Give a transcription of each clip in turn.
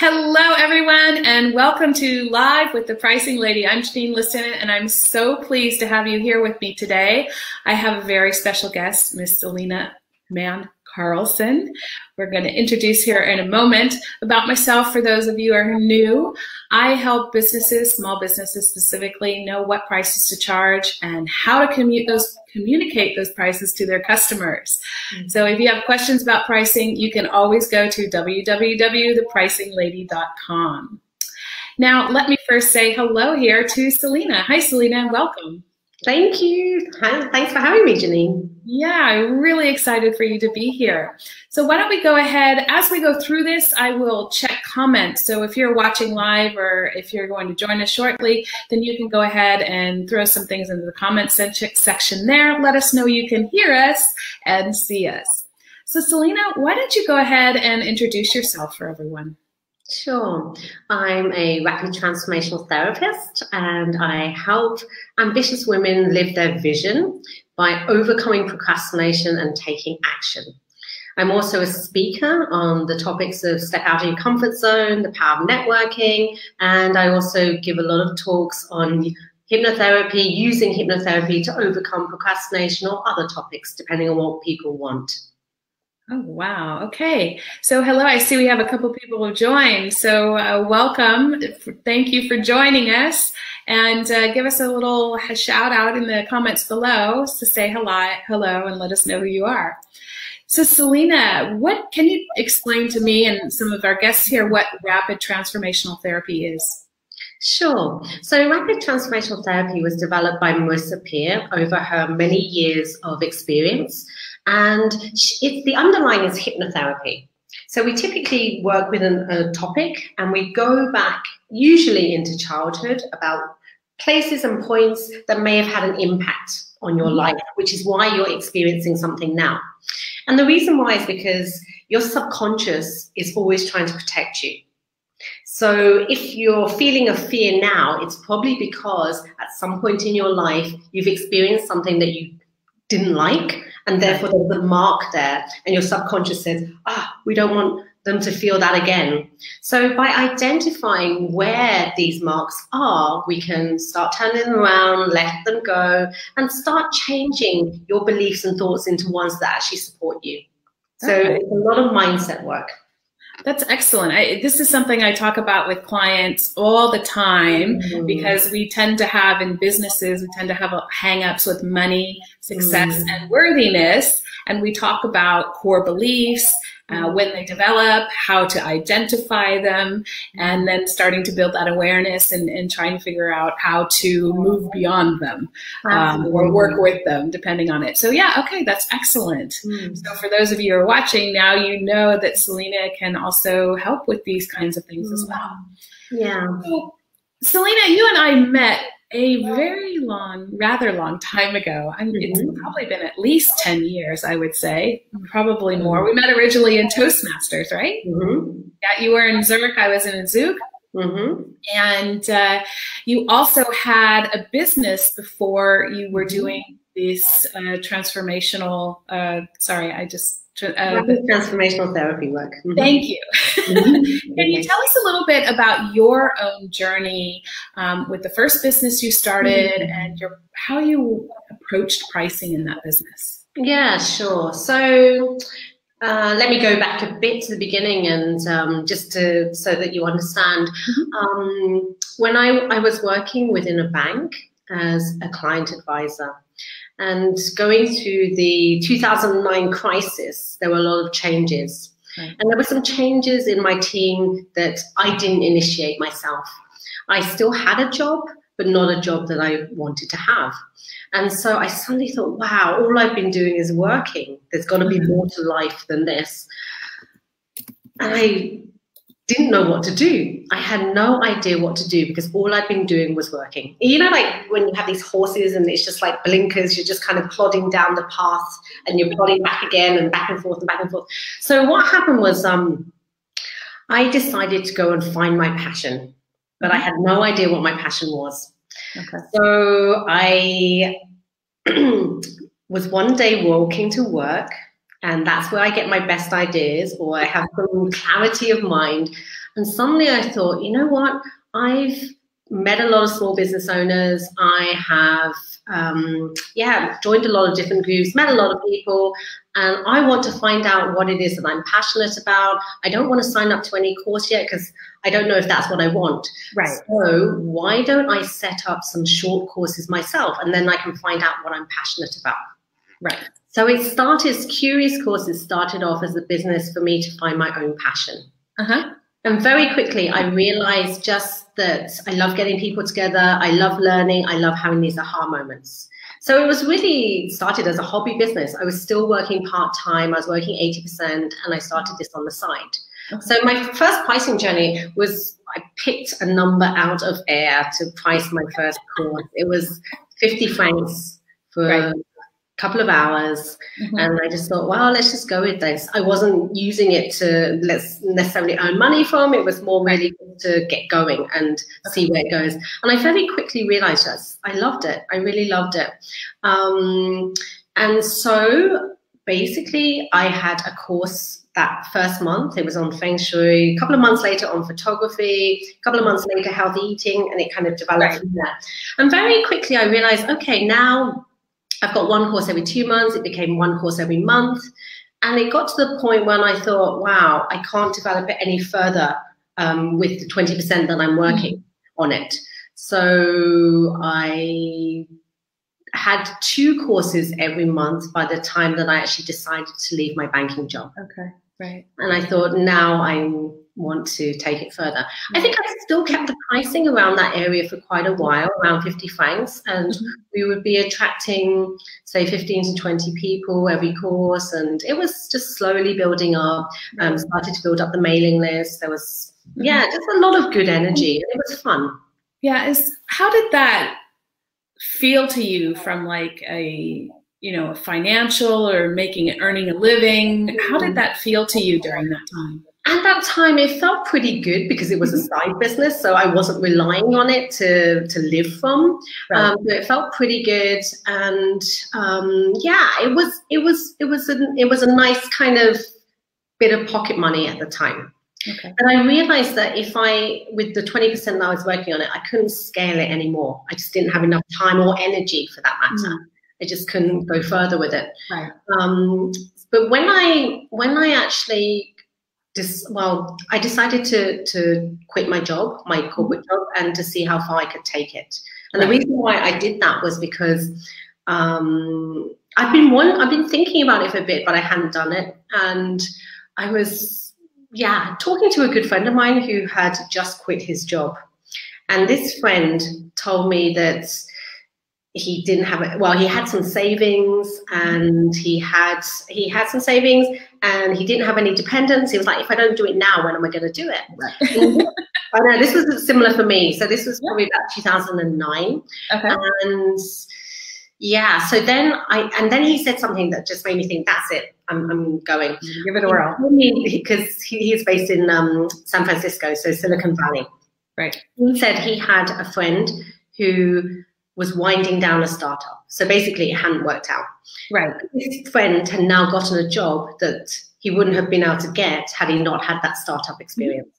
Hello, everyone, and welcome to Live with the Pricing Lady. I'm Janine Liston, and I'm so pleased to have you here with me today. I have a very special guest, Miss Selina Man Karlsson. We're going to introduce her in a moment. About myself, for those of you who are new, I help businesses, small businesses specifically, know what prices to charge and how to communicate those prices to their customers. So if you have questions about pricing, you can always go to www.thepricinglady.com. Now, let me first say hello here to Selina. Hi, Selina, welcome. Thank you. Hi, thanks for having me, Janine. Yeah, I'm really excited for you to be here. So why don't we go ahead, as we go through this, I will check comments. So if you're watching live or if you're going to join us shortly, then you can go ahead and throw some things into the comments section there. Let us know you can hear us and see us. So Selina, why don't you go ahead and introduce yourself for everyone? Sure. I'm a Rapid Transformational Therapist, and I help ambitious women live their vision by overcoming procrastination and taking action. I'm also a speaker on the topics of step out of your comfort zone, the power of networking, and I also give a lot of talks on hypnotherapy, using hypnotherapy to overcome procrastination or other topics, depending on what people want. Oh, wow. Okay. So hello, I see we have a couple people who joined. So welcome. Thank you for joining us, and give us a little shout out in the comments below to say hello and let us know who you are. So Selina, what can you explain to me and some of our guests here what rapid transformational therapy is? Sure. So Rapid Transformational Therapy was developed by Marissa Peer over her many years of experience. And the underlying is hypnotherapy. So we typically work with a topic, and we go back usually into childhood about places and points that may have had an impact on your life, which is why you're experiencing something now. And the reason why is because your subconscious is always trying to protect you. So if you're feeling a fear now, it's probably because at some point in your life, you've experienced something that you didn't like, and therefore there's a mark there, and your subconscious says, we don't want them to feel that again. So by identifying where these marks are, we can start turning them around, let them go, and start changing your beliefs and thoughts into ones that actually support you. So it's a lot of mindset work. That's excellent. This is something I talk about with clients all the time, because we tend to have in businesses, we tend to have hang-ups with money, success, and worthiness. And we talk about core beliefs, when they develop, how to identify them, and then starting to build that awareness and trying to figure out how to move beyond them or work with them, depending on it. So yeah, okay, that's excellent. So for those of you who are watching now, you know that Selina can also help with these kinds of things as well. Yeah. So, Selina, you and I met a very rather long time ago. It's probably been at least 10 years, I would say, probably more. We met originally in Toastmasters, right? Yeah, you were in Zurich, I was in Zug. And you also had a business before you were doing this transformational, transformational therapy work. Thank you. Can you tell us a little bit about your own journey with the first business you started and how you approached pricing in that business? Yeah, sure. So let me go back a bit to the beginning, and so that you understand. When I was working within a bank as a client advisor, and going through the 2009 crisis, there were a lot of changes. And there were some changes in my team that I didn't initiate myself. I still had a job, but not a job that I wanted to have. And so I suddenly thought, wow, all I've been doing is working. There's got to be more to life than this. And I didn't know what to do. I had no idea what to do because all I'd been doing was working. You know, like when you have these horses and it's just like blinkers, you're just kind of plodding down the path and you're plodding back again and back and forth and back and forth. So what happened was I decided to go and find my passion, but I had no idea what my passion was. So I was one day walking to work, and that's where I get my best ideas, or I have some clarity of mind. And suddenly I thought, you know what? I've met a lot of small business owners. I have, joined a lot of different groups, met a lot of people, and I want to find out what it is that I'm passionate about. I don't want to sign up to any course yet because I don't know if that's what I want. Right. So why don't I set up some short courses myself, and then I can find out what I'm passionate about. Right. So Curious Courses started off as a business for me to find my own passion. And very quickly, I realized just that I love getting people together. I love learning. I love having these aha moments. So it was really started as a hobby business. I was still working part-time. I was working 80%, and I started this on the side. So my first pricing journey was I picked a number out of air to price my first course. It was 50 francs for a couple of hours. And I just thought, wow, let's just go with this. I wasn't using it to necessarily earn money from. It was more really to get going and see where it goes. And I very quickly realized that I loved it. I really loved it. And so basically I had a course that first month. It was on Feng Shui, a couple of months later on photography, a couple of months later healthy eating, and it kind of developed from there. And very quickly I realized, okay, now I've got one course every 2 months. It became one course every month. And it got to the point when I thought, wow, I can't develop it any further with the 20% that I'm working on it. So I had 2 courses every month by the time that I actually decided to leave my banking job. Okay, right. And I thought, now I want to take it further. I think I still kept the pricing around that area for quite a while, around 50 francs. And we would be attracting, say, 15 to 20 people every course. And it was just slowly building up, started to build up the mailing list. There was, just a lot of good energy. It was fun. Yeah. How did that feel to you from like a financial or earning a living? How did that feel to you during that time? At that time, it felt pretty good because it was a side business, so I wasn't relying on it to live from. So it felt pretty good, and it was a nice kind of bit of pocket money at the time. Okay. And I realized that with the 20% that I was working on it, I couldn't scale it anymore. I just didn't have enough time or energy for that matter. I just couldn't go further with it. Right. But when I actually I decided to quit my job, my corporate job, and to see how far I could take it. And the reason why I did that was because I've been thinking about it for a bit, but I hadn't done it. And I was talking to a good friend of mine who had just quit his job. And this friend told me that he didn't have he had some savings, and he had some savings, and he didn't have any dependents. He was like, if I don't do it now, when am I going to do it? Right. I know this was similar for me. So this was probably about 2009. Okay. And so then he said something that just made me think, that's it. I'm going. Give it a whirl. Because he is based in San Francisco, so Silicon Valley. Right. He said he had a friend who was winding down a startup. So basically it hadn't worked out. Right. His friend had now gotten a job that he wouldn't have been able to get had he not had that startup experience.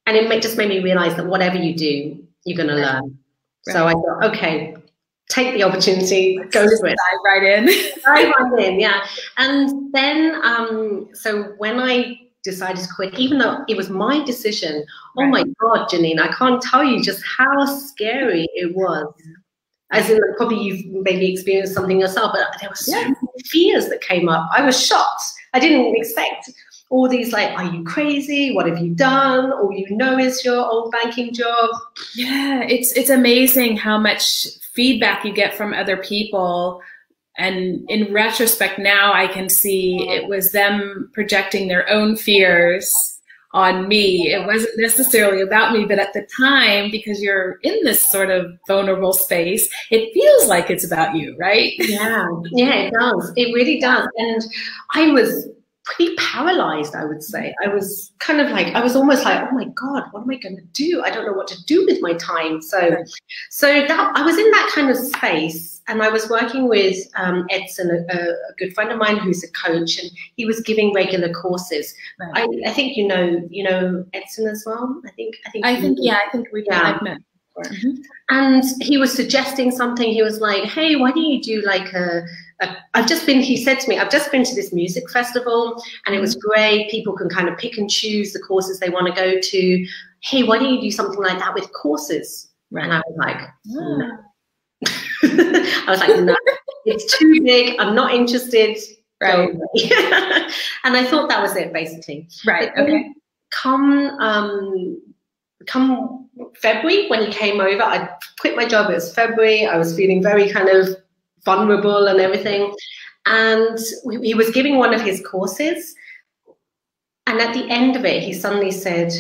And it just made me realize that whatever you do, you're going to learn. Right. So I thought, okay, take the opportunity, go for it. Dive right in. Dive right in, yeah. And then, so when I decided to quit, even though it was my decision, oh my God, Janine, I can't tell you just how scary it was. As in, probably you've maybe experienced something yourself, but there were so many fears that came up. I was shocked. I didn't expect all these, like, are you crazy? What have you done? All you know is your old banking job. Yeah, it's amazing how much feedback you get from other people. And in retrospect, now I can see it was them projecting their own fears on me. It wasn't necessarily about me, but at the time, because you're in this sort of vulnerable space, it feels like it's about you, right? Yeah, it does. It really does. And I was pretty paralyzed, I would say. I was kind of like, I was almost like, oh my God, what am I going to do? I don't know what to do with my time. So that I was in that kind of space. and I was working with Edson, a good friend of mine who's a coach, and he was giving regular courses. Right. I think you know Edson as well. I think I've met. And he was suggesting something. He was like, "Hey, why don't you do like he said to me, I've just been to this music festival and it was great. People can kind of pick and choose the courses they want to go to. Hey, why don't you do something like that with courses?" Right. And I was like, no. I was like, no, it's too big. I'm not interested. Right. And I thought that was it, basically. Right. Okay. Come February, when he came over, I quit my job. It was February. I was feeling very kind of vulnerable and everything. And he was giving one of his courses. And at the end of it, he suddenly said,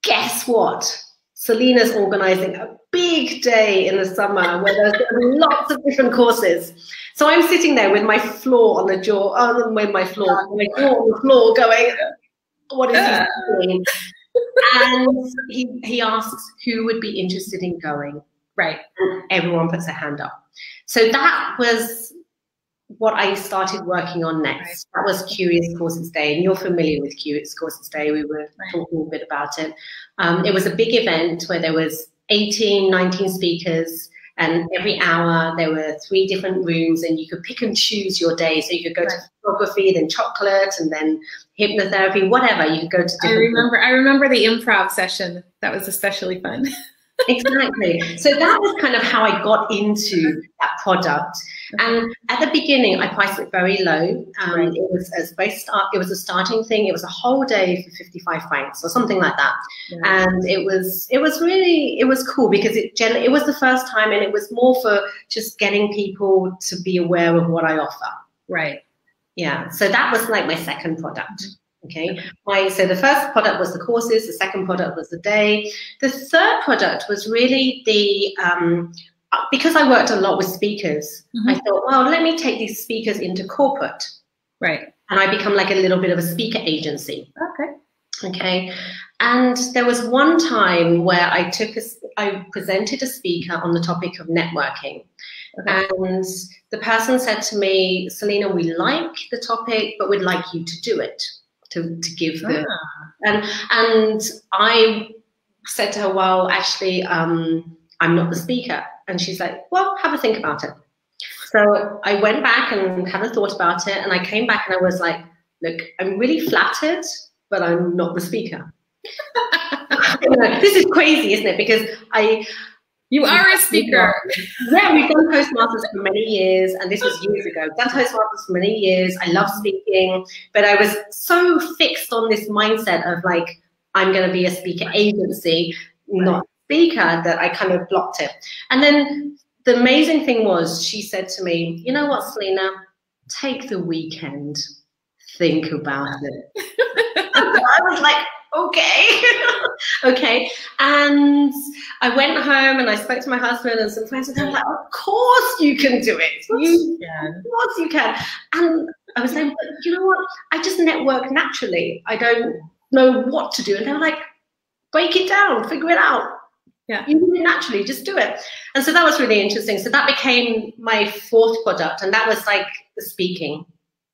"Guess what? Selina's organizing a big day in the summer where there's going to be lots of different courses." So I'm sitting there with my floor on the jaw, my jaw on the floor going, what is he doing? And he asks who would be interested in going. Right. And everyone puts their hand up. So that was what I started working on next. Right. That was Curious Courses Day. And you're familiar with Curious Courses Day. We were talking a bit about it. It was a big event where there was 18, 19 speakers. And every hour there were 3 different rooms and you could pick and choose your day. So you could go to photography, then chocolate, and then hypnotherapy, whatever. You could go to different I remember the improv session. That was especially fun. Exactly. So that was kind of how I got into that product. And at the beginning, I priced it very low. It was a starting thing. It was a whole day for 55 francs or something like that. Yeah. And it was cool because it was the first time, and it was more for just getting people to be aware of what I offer. Right. Yeah. So that was like my second product. Okay. So the first product was the courses. The second product was the day. The third product was really because I worked a lot with speakers, I thought, well, let me take these speakers into corporate. Right. And I become like a little bit of a speaker agency. Okay. Okay. And there was one time where I presented a speaker on the topic of networking. Okay. And the person said to me, "Selina, we like the topic, but we'd like you to do it, to give the..." And I said to her, "Well, actually, I'm not the speaker." And she's like, "Well, have a think about it." So I went back and had a thought about it, and I came back and I was like, "Look, I'm really flattered, but I'm not the speaker." This is crazy, isn't it? Because you are a speaker. Yeah, we've done Toastmasters for many years, and this was years ago. We've done Toastmasters for many years. I love speaking, but I was so fixed on this mindset of like, I'm going to be a speaker agency, not speaker, that I kind of blocked it. And then the amazing thing was, she said to me, "You know what, Selina, take the weekend, think about it." I was like, okay. Okay. And I went home and I spoke to my husband and some friends, and they were like, "Of course you can do it. You can. Of course you can." And I was saying, "But you know what? I just network naturally. I don't know what to do." And they were like, "Break it down, figure it out. Yeah. You do it naturally, just do it." And so that was really interesting. So that became my fourth product, and that was like the speaking.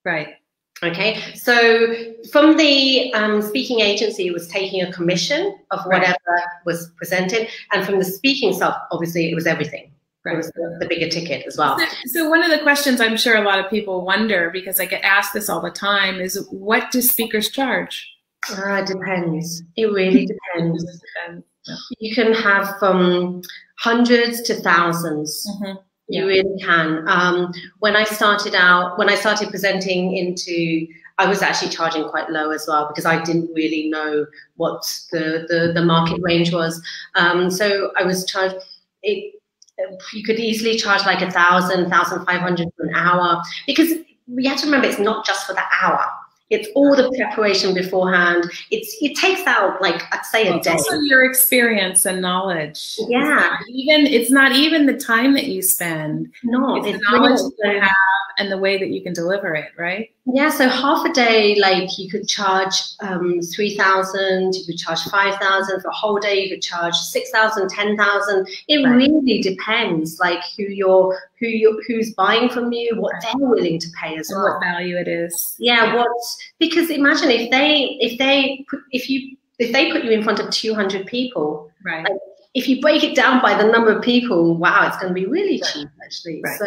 Right. Okay. So from the speaking agency, it was taking a commission of whatever was presented. And from the speaking stuff, obviously, it was everything. Right. It was the bigger ticket as well. So one of the questions I'm sure a lot of people wonder, because I get asked this all the time, is what do speakers charge? It depends. It really depends. You can have from hundreds to thousands. You really can. When I started presenting I was actually charging quite low as well, because I didn't really know what the market range was. So I was charged, you could easily charge like 1,000, 1,500 for an hour, because we have to remember, it's not just for the hour. It's all the preparation beforehand. It takes out, like, I'd say, a day. It's also your experience and knowledge. Yeah. It's not even the time that you spend. No, it's the knowledge that you have and the way that you can deliver it, right? Yeah, so half a day, like you could charge 3,000, you could charge 5,000 for a whole day, you could charge 6,000, 10,000. It really depends, like who's buying from you, what they're willing to pay as well. What value it is. Yeah, because imagine if they put you in front of 200 people, right? Like, if you break it down by the number of people, wow, it's going to be really cheap, actually. Right. So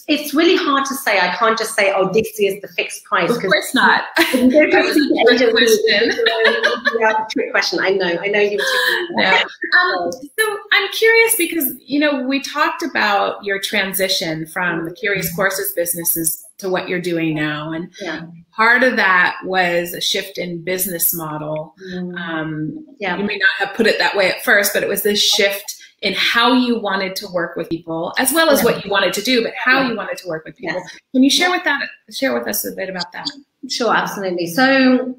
it's really hard to say. I can't just say, oh, this is the fixed price. Of course not. Trick question. I know you were yeah. So I'm curious because, you know, we talked about your transition from the Curious Courses businesses to what you're doing now. And part of that was a shift in business model. You may not have put it that way at first, but it was this shift in how you wanted to work with people, as well as what you wanted to do, but how you wanted to work with people. Can you share with us a bit about that? Sure, absolutely. So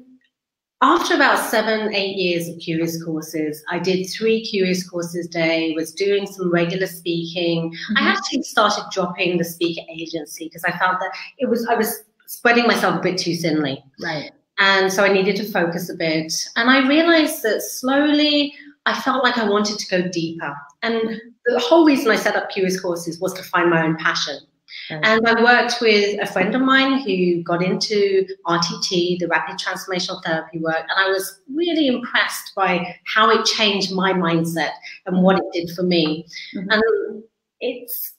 after about 7-8 years of Curious Courses, I did 3 Curious Courses a day, was doing some regular speaking. I actually started dropping the speaker agency because I felt that I was spreading myself a bit too thinly. Right. And so I needed to focus a bit. And I realized that slowly I felt like I wanted to go deeper. And the whole reason I set up Curious Courses was to find my own passion. And I worked with a friend of mine who got into RTT, the Rapid Transformational Therapy work, and I was really impressed by how it changed my mindset and what it did for me. And it's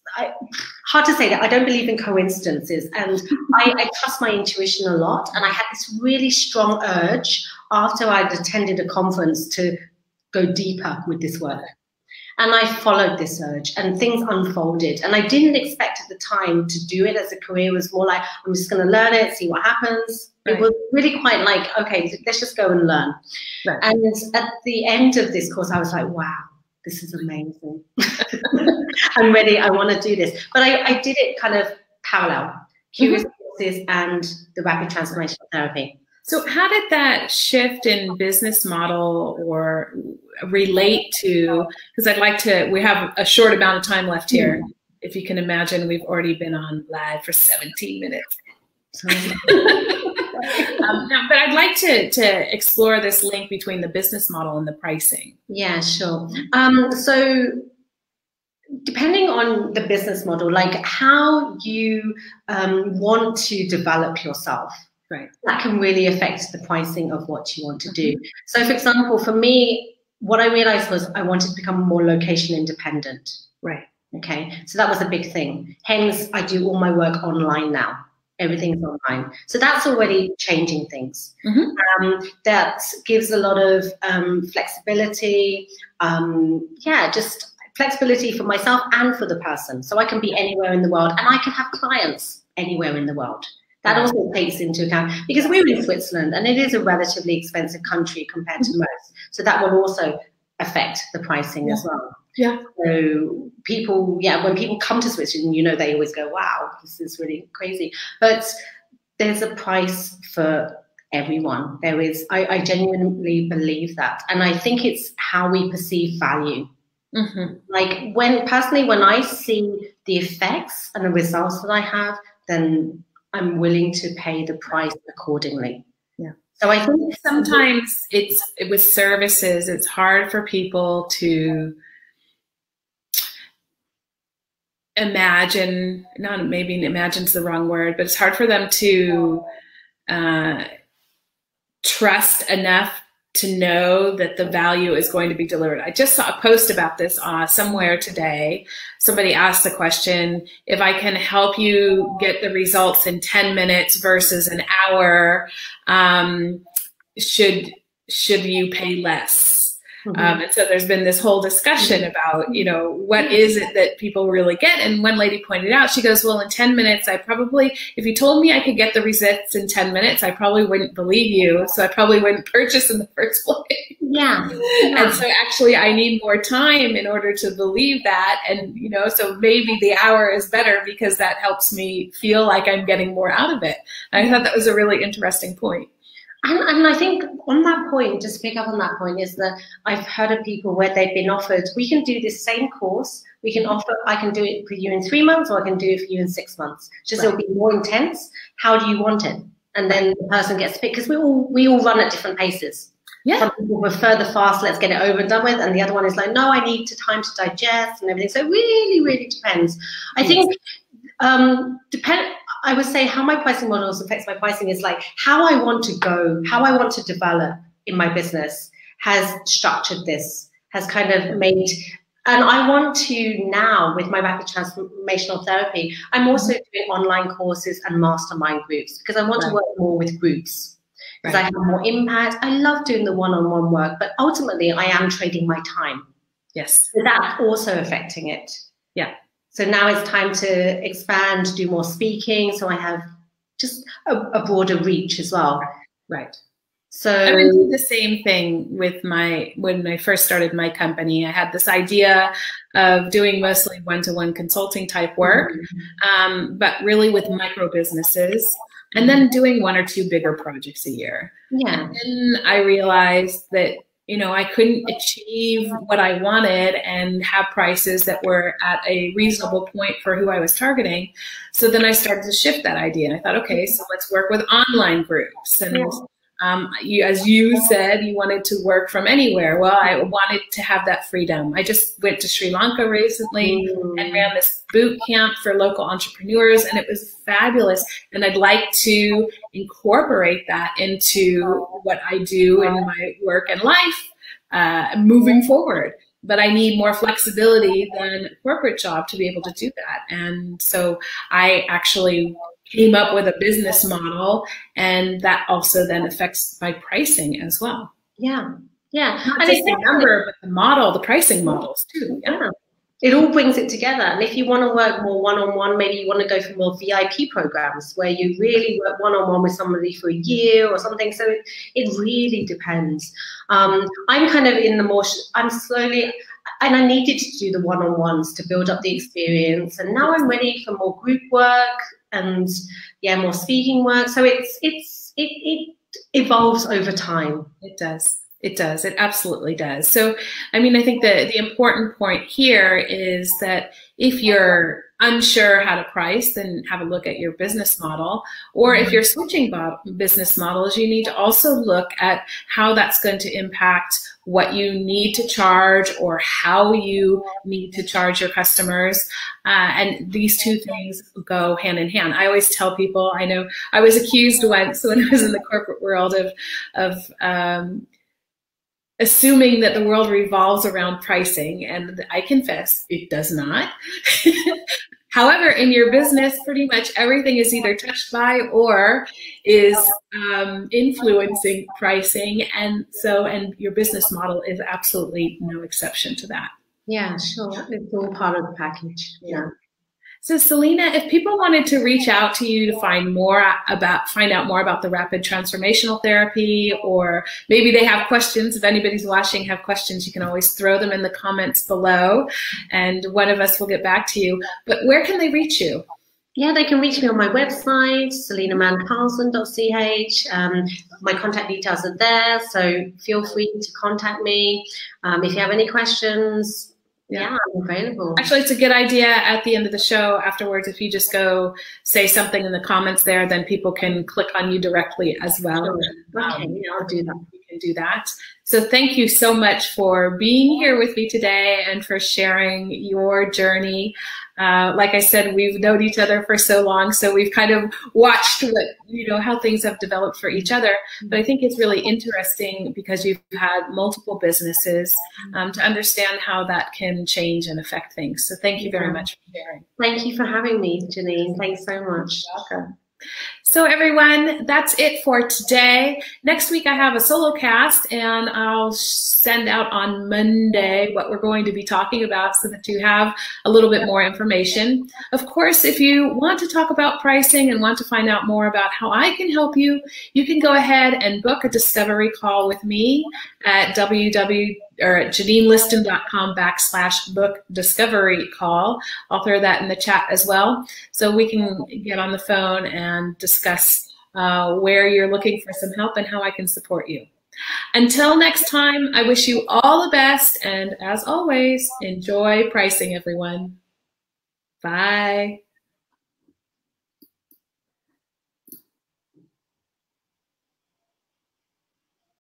hard to say that I don't believe in coincidences, and I trust my intuition a lot. And I had this really strong urge after I'd attended a conference to go deeper with this work. And I followed this urge and things unfolded. And I didn't expect at the time to do it as a career. It was more like, I'm just going to learn it, see what happens. It was really quite like, okay, let's just go and learn. And at the end of this course, I was like, wow, this is amazing. I'm ready. I want to do this. But I did it kind of parallel, Curious Courses and the Rapid Transformational Therapy. So how did that shift in business model or relate to, because we have a short amount of time left here. If you can imagine, we've already been on live for 17 minutes. No, but I'd like to explore this link between the business model and the pricing. Yeah, sure. So depending on the business model, like how you want to develop yourself, that can really affect the pricing of what you want to do. So for example, for me, what I realized was I wanted to become more location independent. Okay, so that was a big thing. Hence, I do all my work online now. Everything's online. So that's already changing things. That gives a lot of flexibility. Just flexibility for myself and for the person. So I can be anywhere in the world and I can have clients anywhere in the world. That also takes into account, because we're in Switzerland and it is a relatively expensive country compared to most. So that will also affect the pricing as well. So people, when people come to Switzerland, you know, they always go, wow, this is really crazy. But there's a price for everyone. There is, I genuinely believe that. And I think it's how we perceive value. Like when I see the effects and the results that I have, then I'm willing to pay the price accordingly. So I think sometimes with services, it's hard for people to imagine, maybe imagine's the wrong word, but it's hard for them to trust enough to know that the value is going to be delivered. I just saw a post about this somewhere today. Somebody asked the question, if I can help you get the results in 10 minutes versus an hour, should you pay less? And so there's been this whole discussion about, you know, what is it that people really get? And one lady pointed out, she goes, well, in 10 minutes, if you told me I could get the results in 10 minutes, I probably wouldn't believe you. So I probably wouldn't purchase in the first place. And so actually I need more time in order to believe that. And, you know, so maybe the hour is better because that helps me feel like I'm getting more out of it. I thought that was a really interesting point. And I think on that point, just to pick up on that point, is that I've heard of people where they've been offered, we can do this same course, I can do it for you in 3 months, or I can do it for you in 6 months. Just it'll be more intense. How do you want it? And then the person gets to pick, because we all run at different paces. Yeah. Some people prefer the fast, let's get it over and done with, and the other one is like, no, I need time to digest and everything. So it really, really depends. I think I would say how my pricing models affects my pricing is like how I want to go, how I want to develop in my business has structured this, has kind of made, and I want to now with my Rapid Transformational Therapy, I'm also doing online courses and mastermind groups because I want to work more with groups. Because I have more impact. I love doing the one-on-one work, but ultimately I am trading my time. Yes. So that's also affecting it. Yeah. So now it's time to expand, do more speaking. So I have just a broader reach as well. Right. So I would do the same thing with when I first started my company. I had this idea of doing mostly one-to-one consulting type work, but really with micro businesses. And then doing 1 or 2 bigger projects a year. Yeah. And then I realized that, I couldn't achieve what I wanted and have prices that were at a reasonable point for who I was targeting. So then I started to shift that idea. And I thought, okay, so let's work with online groups. And as you said, you wanted to work from anywhere. Well, I wanted to have that freedom. I just went to Sri Lanka recently and ran this boot camp for local entrepreneurs, and it was fabulous. And I'd like to incorporate that into what I do in my work and life moving forward. But I need more flexibility than a corporate job to be able to do that. And so I actually came up with a business model, and that also then affects my pricing as well. Yeah. Yeah. Not just the number, but the model, the pricing models too. Yeah. It all brings it together. And if you want to work more one-on-one, maybe you want to go for more VIP programs where you really work one-on-one with somebody for a year or something. So it really depends. I'm kind of in the more, I'm slowly, and I needed to do the one-on-ones to build up the experience. And now I'm ready for more group work and more speaking work. So it evolves over time. It does. It does. It absolutely does. So, I mean, I think the important point here is that if you're unsure how to price, then have a look at your business model. Or if you're switching business models, you need to also look at how that's going to impact what you need to charge or how you need to charge your customers. And these two things go hand in hand. I always tell people, I know I was accused once when I was in the corporate world of assuming that the world revolves around pricing, and I confess it does not. However, in your business, pretty much everything is either touched by or is influencing pricing, and your business model is absolutely no exception to that. Yeah, sure. It's all part of the package. Yeah. So Selina, if people wanted to reach out to you to find out more about the Rapid Transformational Therapy, or maybe they have questions, if anybody's watching have questions, you can always throw them in the comments below and one of us will get back to you. But where can they reach you? Yeah, they can reach me on my website, selinamankarlsson.ch. My contact details are there, so feel free to contact me. If you have any questions, yeah, I'm available. Actually, it's a good idea at the end of the show afterwards, if you just go say something in the comments there, then people can click on you directly as well. Sure. Okay, I'll do that. You can do that. So thank you so much for being here with me today and for sharing your journey. Like I said, we've known each other for so long, so we've kind of watched how things have developed for each other. But I think it's really interesting because you've had multiple businesses to understand how that can change and affect things. So thank you very much for sharing. Thank you for having me, Janine. Thanks so much. You're welcome. So everyone, that's it for today. Next week I have a solo cast, and I'll send out on Monday what we're going to be talking about so that you have a little bit more information. Of course, if you want to talk about pricing and want to find out more about how I can help you, you can go ahead and book a discovery call with me at JanineListon.com/book discovery call. I'll throw that in the chat as well, so we can get on the phone and discuss where you're looking for some help and how I can support you. Until next time, I wish you all the best. And as always, enjoy pricing, everyone. Bye.